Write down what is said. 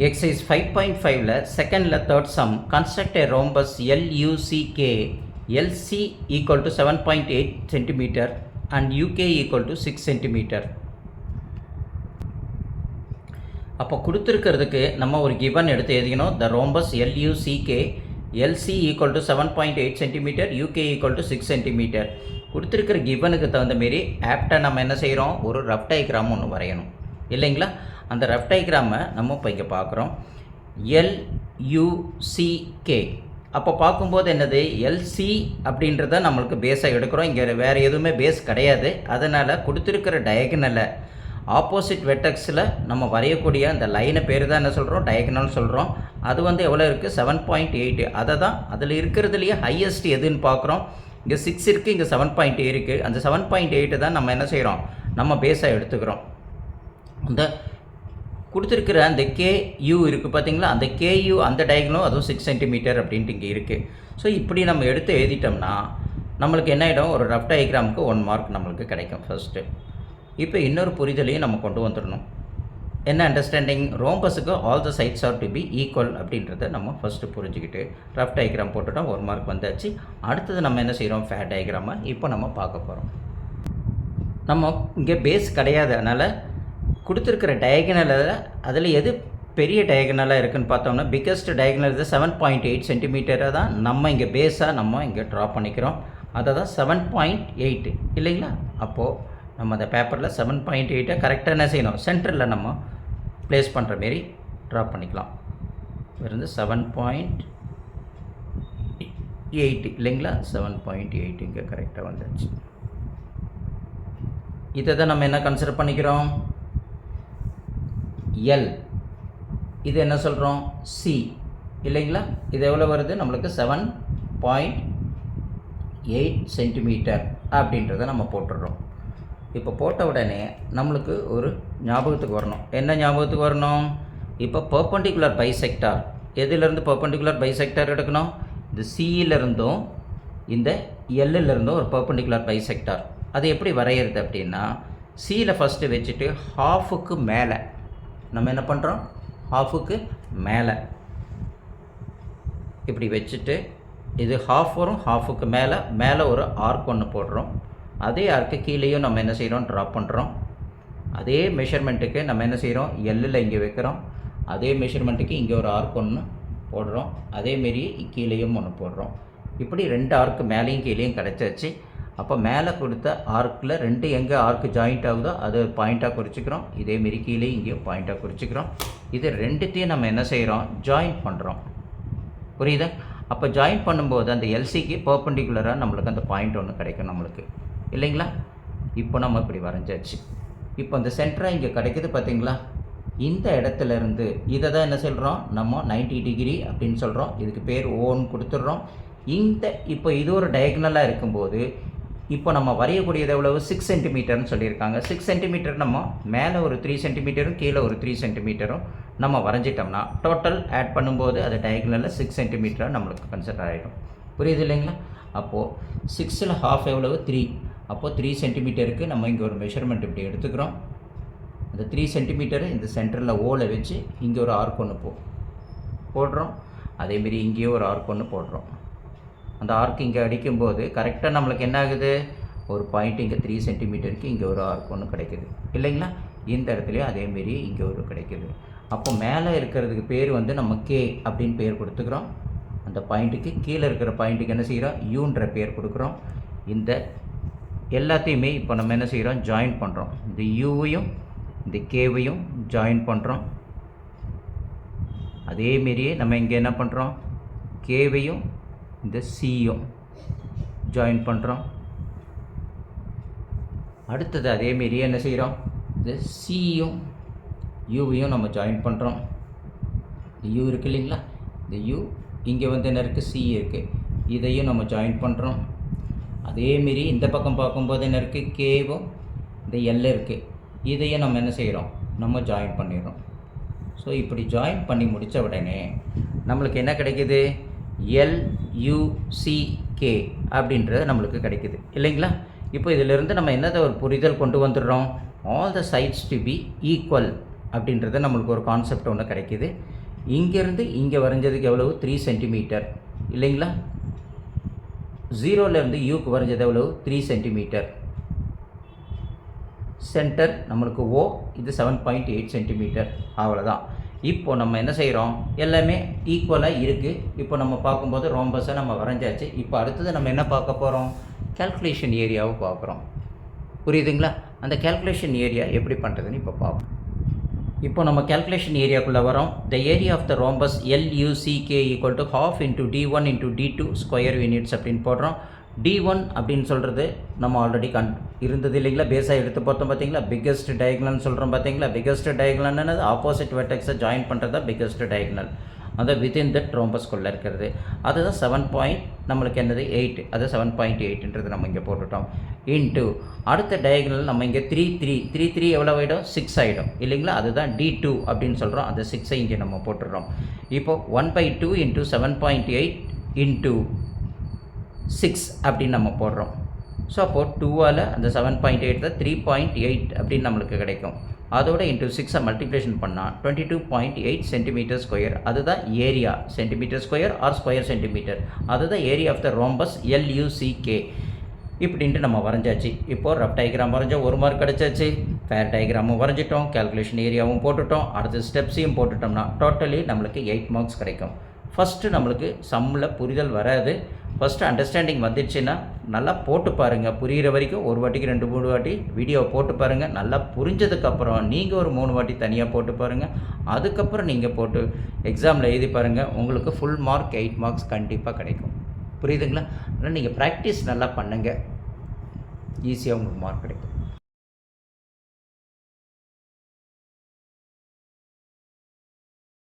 Exercise 5.5ல செகண்ட்ல third sum construct a rhombus LUCK LC equal to 7.8 cm and UK equal to 6 cm. அப்போ கொடுத்துருக்கிறதுக்கு நம்ம ஒரு given எடுத்து எழுதிக்கணும். the rhombus LUCK LC equal to 7.8 cm UK equal to 6 cm. கொடுத்துருக்கிற கிவனுக்கு தகுந்த மாரி ஆப்டாக நம்ம என்ன செய்கிறோம், ஒரு ரஃப் டயக்ராம் ஒன்று வரையணும் இல்லைங்களா. அந்த ரஃப் டயக்ராமை நம்ம இப்போ இங்கே பார்க்குறோம். LUCK அப்போ பார்க்கும்போது என்னது, LC அப்படின்றத நம்மளுக்கு பேஸாக எடுக்கிறோம். இங்கே வேறு எதுவுமே பேஸ் கிடையாது. அதனால் கொடுத்துருக்கிற டயகனலை ஆப்போசிட் வெர்டெக்ஸில் நம்ம வரையக்கூடிய அந்த லைனை பேர் தான் என்ன சொல்கிறோம், டயகனல் சொல்கிறோம். அது வந்து எவ்வளோ இருக்குது, 7.8. அதை தான் அதில் இருக்கிறதுலையே ஹையஸ்ட் எதுன்னு பார்க்குறோம். இங்கே 6 இருக்குது, இங்கே 7.8 இருக்குது. அந்த 7.8 தான் நம்ம என்ன செய்கிறோம், நம்ம பேஸாக எடுத்துக்கிறோம். அந்த கொடுத்துருக்கிற அந்த KU இருக்குது பார்த்தீங்களா, அந்த KU அந்த டயகனலும் அதுவும் 6 cm அப்படின்ட்டு இங்கே இருக்குது. ஸோ இப்படி நம்ம எடுத்து எழுதிட்டோம்னா நம்மளுக்கு என்ன ஆகிடும், ஒரு ரஃப் டயக்ராமுக்கு 1 மார்க் நம்மளுக்கு கிடைக்கும் ஃபஸ்ட்டு. இப்போ இன்னொரு புரிதலையும் நம்ம கொண்டு வந்துடணும். என்ன அண்டர்ஸ்டாண்டிங், ரோம்பஸுக்கு all the sides are to be equal அப்படின்றத நம்ம ஃபஸ்ட்டு புரிஞ்சுக்கிட்டு ரஃப் டயக்ராம் போட்டுட்டோம், 1 மார்க் வந்தாச்சு. அடுத்தது நம்ம என்ன செய்கிறோம், ஃபேர் டயக்ராமை இப்போ நம்ம பார்க்க போகிறோம். நம்ம இங்கே பேஸ் கிடையாது, அதனால் கொடுத்துருக்கிற டயகனலில் அதில் எது பெரிய டயகனலாக இருக்குதுன்னு பார்த்தோம்னா பிக்கஸ்ட் டயகனல் இது 7.8 சென்டிமீட்டரை தான் நம்ம இங்கே பேஸாக நம்ம இங்கே ட்ரா பண்ணிக்கிறோம். அதை தான் 7.8 இல்லைங்களா. அப்போது நம்ம அந்த பேப்பரில் 7.8 கரெக்டாக என்ன செய்யணும், சென்டரில் நம்ம ப்ளேஸ் பண்ணுற மாரி ட்ரா பண்ணிக்கலாம். இருந்து 7.8 இல்லைங்களா, 7.8 இங்கே கரெக்டாக வந்துடுச்சு. இதை தான் நம்ம என்ன கன்சிடர் பண்ணிக்கிறோம், L. இது என்ன சொல்கிறோம், C இல்லைங்களா. இது எவ்வளோ வருது நம்மளுக்கு, 7.8 சென்டிமீட்டர் அப்படின்றத நம்ம போட்டுடுறோம். இப்போ போட்ட உடனே நம்மளுக்கு ஒரு ஞாபகத்துக்கு வரணும். என்ன ஞாபகத்துக்கு வரணும், இப்போ பெர்பெண்டிகுலர் பைசெக்டார், எதுலேருந்து பெர்பெண்டிகுலர் பைசெக்டார் எடுக்கணும், இந்த சியிலிருந்தும் இந்த எல்லிருந்தும் ஒரு பெர்பெண்டிகுலர் பைசெக்டார். அது எப்படி வரைகிறது அப்படின்னா, சியில் ஃபஸ்ட்டு வச்சுட்டு ஹாஃபுக்கு மேலே நம்ம என்ன பண்ணுறோம், ஹாஃபுக்கு மேலே இப்படி வச்சுட்டு இது ஹாஃப் வரும், ஹாஃபுக்கு மேலே ஒரு ஆர்க் ஒன்று போடுறோம். அதே ஆர்க்கு கீழேயும் நம்ம என்ன செய்கிறோம், ட்ராப் பண்ணுறோம். அதே மெஷர்மெண்ட்டுக்கு நம்ம என்ன செய்கிறோம், எல்லில் இங்கே வைக்கிறோம். அதே மெஷர்மெண்ட்டுக்கு இங்கே ஒரு ஆர்க் ஒன்று போடுறோம். அதேமாரி கீழேயும் ஒன்று போடுறோம். இப்படி 2 ஆர்க்கு மேலேயும் கீழேயும் கிடச்சாச்சு. அப்போ மேலே கொடுத்த ஆர்க்கில் 2 எங்கே ஆர்க்கு ஜாயிண்ட் ஆகுதோ அது பாயிண்ட்டாக குறிச்சிக்கிறோம். இதேமாரி கீழே இங்கேயும் பாயிண்ட்டாக குறிச்சிக்கிறோம். இது 2த்தையும் நம்ம என்ன செய்கிறோம், ஜாயிண்ட் பண்ணுறோம். புரியுதா. அப்போ ஜாயின் பண்ணும்போது அந்த எல்சிக்கு பர்பெண்டிகுலராக நம்மளுக்கு அந்த பாயிண்ட் ஒன்று கிடைக்கும் நம்மளுக்கு இல்லைங்களா. இப்போ நம்ம இப்படி வரைஞ்சாச்சு. இப்போ அந்த சென்டராக இங்கே கிடைக்குது பார்த்தீங்களா, இந்த இடத்துலேருந்து இதை தான் என்ன சொல்கிறோம், நம்ம 90 டிகிரி அப்படின்னு சொல்கிறோம். இதுக்கு பேர் ஓன்னு கொடுத்துட்றோம். இந்த இப்போ இது ஒரு டயக்னலாக இருக்கும்போது இப்போ நம்ம வரையக்கூடியது எவ்வளவு, 6 சென்டிமீட்டர்னு சொல்லியிருக்காங்க. 6 சென்டிமீட்டர் நம்ம மேலே ஒரு 3 சென்டிமீட்டரும் கீழே ஒரு 3 சென்டிமீட்டரும் நம்ம வரைஞ்சிட்டோம்னா டோட்டல் ஆட் பண்ணும்போது அது டயக்னலில் 6 சென்டிமீட்டராக நம்மளுக்கு கன்சிடர் ஆகிடும். புரியுது இல்லைங்களா. அப்போது 6ல் ஹாஃப் எவ்வளவு, 3. அப்போது 3 சென்டிமீட்டருக்கு நம்ம இங்கே ஒரு மெஷர்மெண்ட் இப்படி எடுத்துக்கிறோம். அந்த 3 சென்டிமீட்டரு இந்த சென்டரில் ஓலை வச்சு இங்கே ஒரு ஆர்க் ஒன்று போடுறோம். அதேமாரி இங்கேயும் ஒரு ஆர்க் ஒன்று போடுறோம். அந்த ஆர்க் இங்கே அடிக்கும்போது கரெக்டாக நம்மளுக்கு என்ன ஆகுது, ஒரு பாயிண்ட் இங்கே 3 சென்டிமீட்டருக்கு இங்கே ஒரு ஆர்க் ஒன்று கிடைக்குது இல்லைங்களா. இந்த இடத்துலையும் அதேமாரி இங்கே ஒரு கிடைக்குது. அப்போ மேலே இருக்கிறதுக்கு பேர் வந்து நம்ம கே அப்படின்னு பேர் கொடுத்துக்கிறோம். அந்த பாயிண்ட்டுக்கு கீழே இருக்கிற பாயிண்ட்டுக்கு என்ன செய்கிறோம், யூன்ற பேர் கொடுக்குறோம். இந்த எல்லாத்தையுமே இப்போ நம்ம என்ன செய்கிறோம், ஜாயின் பண்ணுறோம். இந்த யூவையும் இந்த கேவையும் ஜாயின் பண்ணுறோம். அதேமாரியே நம்ம இங்கே என்ன பண்ணுறோம், கேவையும் இந்த சியும் ஜாயின் பண்ணுறோம். அடுத்தது அதேமாரியே என்ன செய்கிறோம், இந்த சியும் யூவையும் நம்ம ஜாயின் பண்ணுறோம். இந்த யூ இருக்குது இல்லைங்களா, இந்த யூ இங்கே வந்து என்ன இருக்குது, சி இருக்குது, இதையும் நம்ம ஜாயின் பண்ணுறோம். அதேமாரி இந்த பக்கம் பார்க்கும்போது என்ன இருக்குது, கேவும் இந்த எல் இருக்குது, இதையும் நம்ம என்ன செய்கிறோம், நம்ம ஜாயின் பண்ணிடுறோம். ஸோ இப்படி ஜாயின் பண்ணி முடித்த உடனே நம்மளுக்கு என்ன கிடைக்கிது, LUCK அப்படின்றது நம்மளுக்கு கிடைக்குது இல்லைங்களா. இப்போ இதிலிருந்து நம்ம என்னதை ஒரு புரிதல் கொண்டு வந்துடுறோம், all the sides to be equal அப்படின்றது நம்மளுக்கு ஒரு கான்செப்ட் ஒன்று கிடைக்கிது. இங்கேருந்து இங்கே வரைஞ்சதுக்கு எவ்வளவு 3 சென்டிமீட்டர் இல்லைங்களா. 0லேருந்து யூக்கு வரைஞ்சது எவ்வளவு 3 சென்டிமீட்டர். சென்டர் நம்மளுக்கு ஓ, இது 7.8 சென்டிமீட்டர். அவ்வளோதான். இப்போ நம்ம என்ன செய்கிறோம், எல்லாமே ஈக்குவலாக இருக்குது. இப்போ நம்ம பார்க்கும்போது ரோம்பஸை நம்ம வரைஞ்சாச்சு. இப்போ அடுத்தது நம்ம என்ன பார்க்க போகிறோம், கேல்குலேஷன் ஏரியாவை பார்க்குறோம். புரியுதுங்களா. அந்த கேல்குலேஷன் ஏரியா எப்படி பண்ணுறதுன்னு இப்போ பார்ப்போம். இப்போ நம்ம கேல்குலேஷன் ஏரியாக்குள்ளே வரோம். The area of the rhombus LUCK equal to ½ into D1 into D2 square units அப்படின்னு போடுறோம். D1 அப்படின்னு சொல்கிறது நம்ம ஆல்ரெடி இருந்தது இல்லைங்களா. பேஸாக எடுத்து பார்த்தோம் பார்த்தீங்களா. பிக்கஸ்ட் டயக்னல்னு சொல்கிறோம் பார்த்தீங்களா. பிக்கஸ்ட் டயக்னல்னு ஆப்போசிட் வெர்டெக்ஸை ஜாயின் பண்ணுறது தான் பிக்கஸ்ட் டயக்னல். அதை வித்தின் தட் ரோம்பஸ்குள்ளே இருக்கிறது. அதுதான் 7 நம்மளுக்கு என்னது 8. அது 7.8ன்றது நம்ம இங்கே போட்டுட்டோம். இன்ட்டு அடுத்த டயக்னல் நம்ம இங்கே 3 எவ்வளோ ஆகிடும் 6 ஆகிடும் இல்லைங்களா. அதுதான் D2 அப்படின்னு சொல்கிறோம். அந்த 6ஐ இங்கே நம்ம போட்டுடுறோம். இப்போது 1/2 இன்ட்டு 7.8 இன்ட்டு 6 அப்படின்னு நம்ம போடுறோம். ஸோ அப்போது 2ஆல் அந்த 7.8 தான் 3.8 அப்படின்னு நம்மளுக்கு கிடைக்கும். அதோட இன்ட்டு 6ஐ மல்டிப்ளிகேஷன் பண்ணால் 22.8 சென்டிமீட்டர் ஸ்கொயர். அதுதான் area. Centimetre square or square centimetre. அதுதான் area of the rhombus LUCK இப்படின்ட்டு நம்ம வரைஞ்சாச்சு. இப்போது ரஃப் டயக்ராம் வரைஞ்சோம், 1 மார்க் கிடச்சாச்சு. ஃபேர் டயக்ராமும் வரைஞ்சிட்டோம், கேல்குலேஷன் ஏரியாவும் போட்டுட்டோம், அடுத்த ஸ்டெப்ஸையும் போட்டுட்டோம்னா டோட்டலி நம்மளுக்கு 8 மார்க்ஸ் கிடைக்கும். ஃபஸ்ட்டு நம்மளுக்கு சம்மில் புரிதல் வராது. ஃபஸ்ட்டு அண்டர்ஸ்டாண்டிங் வந்துடுச்சுன்னா நல்லா போட்டு பாருங்கள். புரிகிற வரைக்கும் 1 வாட்டிக்கு 2-3 வாட்டி வீடியோவை போட்டு பாருங்கள். நல்லா புரிஞ்சதுக்கப்புறம் நீங்கள் ஒரு 3 வாட்டி தனியாக போட்டு பாருங்கள். அதுக்கப்புறம் நீங்கள் போட்டு எக்ஸாமில் எழுதி பாருங்கள். உங்களுக்கு ஃபுல் மார்க் 8 மார்க்ஸ் கண்டிப்பாக கிடைக்கும். புரியுதுங்களா. அதனால் நீங்கள் ப்ராக்டிஸ் நல்லா பண்ணுங்கள், ஈஸியாக உங்களுக்கு மார்க் கிடைக்கும்.